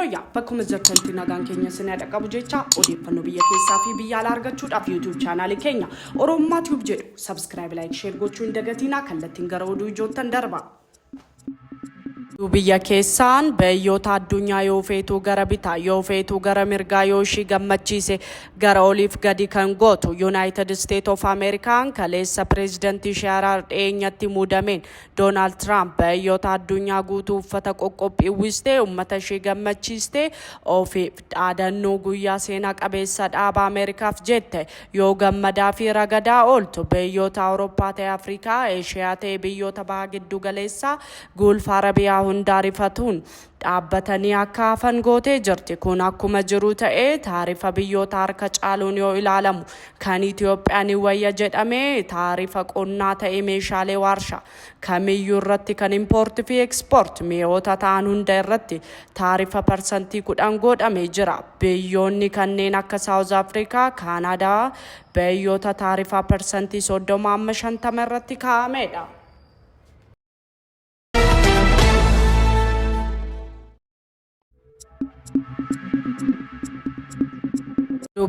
fayyaa bakkuma jirtanitti nagaan keenya sinii dhaqabu jecha odeeffannoo biyya keessaa fi biyya alaa argachuudhaaf YouTube chaanaalii keenya Oromummaa Tube jedhu subscribe like share gochuun dagatinaa kallattiin gara oduu ijoottan darba. Biyya keessaan biyyoota addunyaa yoo feetu gara bitaa yoo feetu gara mirgaa yoo ishii gammachiise gara oliif gadi kan gootu United States of America kaleessa pireezidantii shaaraa dheenyatti muudameen Donald Trump biyyoota addunyaa guutuu uffata qoqqophii uwwistee uummata ishii gammachiiste ofiif dhaadannoo guyyaa seenaa qabeessa dhaaba Ameerikaaf jette yoo gammadaa fi ragadaa ooltu biyyoota Awurooppaa ta'e Afrikaa Eeshiyaa ta'e biyyoota baha giddu galeessaa Gulf Arabiyaa hundaarifatuun dhaabbatanii akka hafan gootee jirti. Kun akkuma jiru ta'ee taarifa biyyoota harka caaluun yoo ilaalamu kan Itoophiyaan wayya jedhamee taarifa qonnaa ta'e meeshaalee warshaa kamiyyuu irratti kan import fi export mi'oota ta'an hunda irratti taarifa parsantii 10 godhamee jira. Biyyoonni kanneen akka South Africa, Canada biyyoota taarifa parsantii 30-50 irratti kaa'amedha.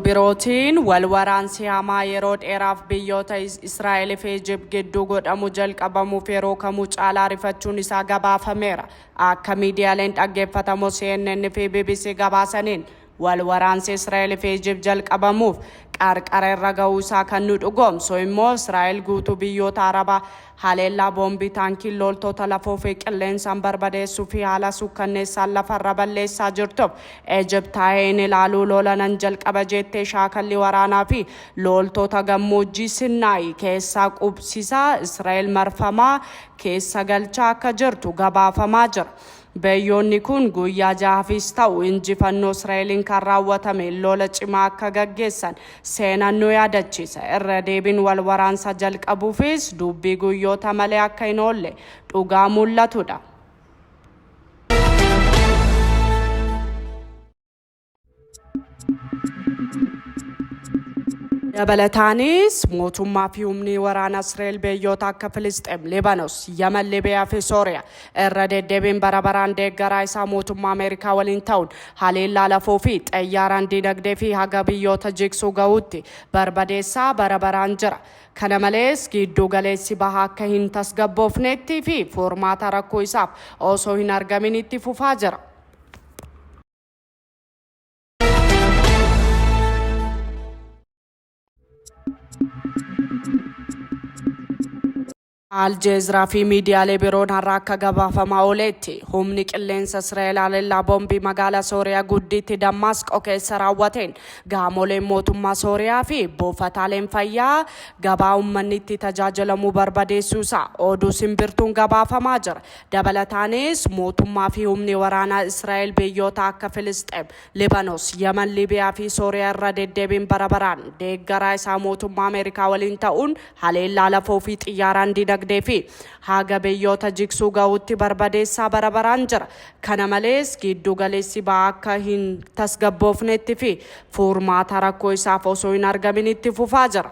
Birootiin walwaraansi hamaa yeroo dheeraaf biyyoota Israa'el fi Egypt gidduu godhamu jalqabamuuf yeroo kamuu caalaa rifachuun isaa gabaafameera. Akka miidiyaaleen dhaggeeffatamu CNN fi BBC gabaasaniin walwaraansi Israa'el fi Egypt jalqabamuuf qarqara irra ga'uu isaa kan nu dhugoomsu immoo Israa'el guutuu biyyoota Arabaa haleellaa boombii taankii loltoota lafoo fi qilleensaan barbadeessuu fi haala sukkanneessaan lafarra balleessaa jirtuuf Egypt taa'een ilaaluu lolanan jalqaba jettee shaakalli waraanaa fi loltoota gammoojjii Sinaayi keessaa qubsiisaa Israa'el marfamaa keessa galchaa akka jirtu gabaafamaa jira. Biyyoonni kun guyyaa jahaafis ta'u injifannoo Israa'eliin kan raawwatame lola cimaa akka gaggeessan seenaan nu yaadachiisa. Irra deebiin wal waraansa jalqabuufis dubbii guyyoota malee akka hin oolle dhugaa mul'atudha. Dabalataanis mootummaa fi humni waraana Israa'el biyyoota akka Filisxeem, Libaanoos, Yemen, Libiyaa fi Sooriyaa irra deddeebiin barabaraan deeggaraa isaa mootummaa Ameerikaa waliin ta'uun haleellaa lafoo fi xayyaaraan dinagdee fi haga biyyoota jigsuu ga'uutti barbadeessaa barabaraan jira. Kana malees giddu galeessi bahaa akka hin tasgabboofnetti fi furmaata rakkoo isaaf osoo hin argaminitti fufaa jira. Aljazeera fi miidiyaalee biroon har'a akka gabaafamaa ooletti humni qilleensa Israa'el haleellaa boombii magaalaa Sooriyaa gudditti Damaasqoo keessa raawwateen gaamoleen mootummaa Sooriyaa fi buufataaleen fayyaa gabaa uummanni itti tajaajilamuu barbadeessuusaa oduu simbirtuun gabaafamaa jira. Dabalataanis mootummaa fi humni waraanaa Israa'el biyyoota akka Filisxeem, Libaanoos, Yemen, Libiyaa fi Sooriyaa irra deddeebiin barabaraan deeggaraa isaa mootummaa Ameerikaa waliin ta'uun haleellaa lafoo fi xiyyaaraan dinagdee fi haga biyyoota jigsuu ga'uutti barbadeessaa barabaraan jira. Kana malees giddu galeessi bahaa akka hin tasgabboofnetti fi furmaata rakkoo isaaf osoo hin argaminitti fufaa jira.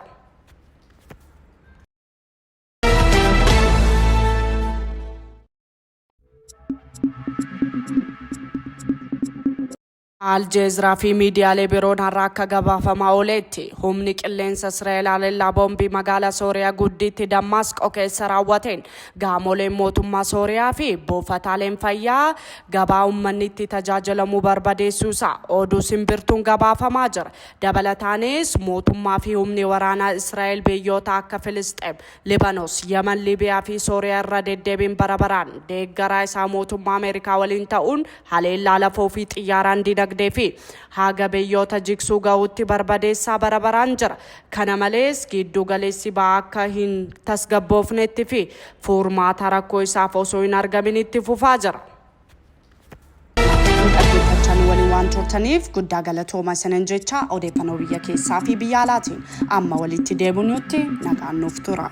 Aljazeera fi miidiyaalee biroon har'a akka gabaafamaa ooletti humni qilleensa Israa'el haleellaa boombii magaalaa Sooriyaa gudditti Damaasqoo keessa raawwateen gaamoleen mootummaa Sooriyaa fi buufataaleen fayyaa gabaa uummanni itti tajaajilamuu barbadeessuusaa oduu simbirtuun gabaafamaa jira. Dabalataanis mootummaa fi humni waraanaa Israa'el biyyoota akka Filisxeem, Libaanoos, Yemen, Libiyaa fi Sooriyaa irra deddeebiin barabaraan deeggaraa isaa mootummaa Ameerikaa waliin ta'uun haleellaa lafoo fi xiyyaaraan dinagdee fi haga biyyoota jigsuu ga'uutti barbadeessaa barabaraan jira. Kana malees giddu galeessi bahaa akka hin tasgabboofnetti fi furmaata rakkoo isaaf osoo hin argaminitti fufaa jira. Dhaggeeffachaa waliin waan turtaniif guddaa galatooma isiniin jecha odeeffannoo biyya keessaa fi biyya alaatiin amma walitti deebinutti nagaan nuuf tura.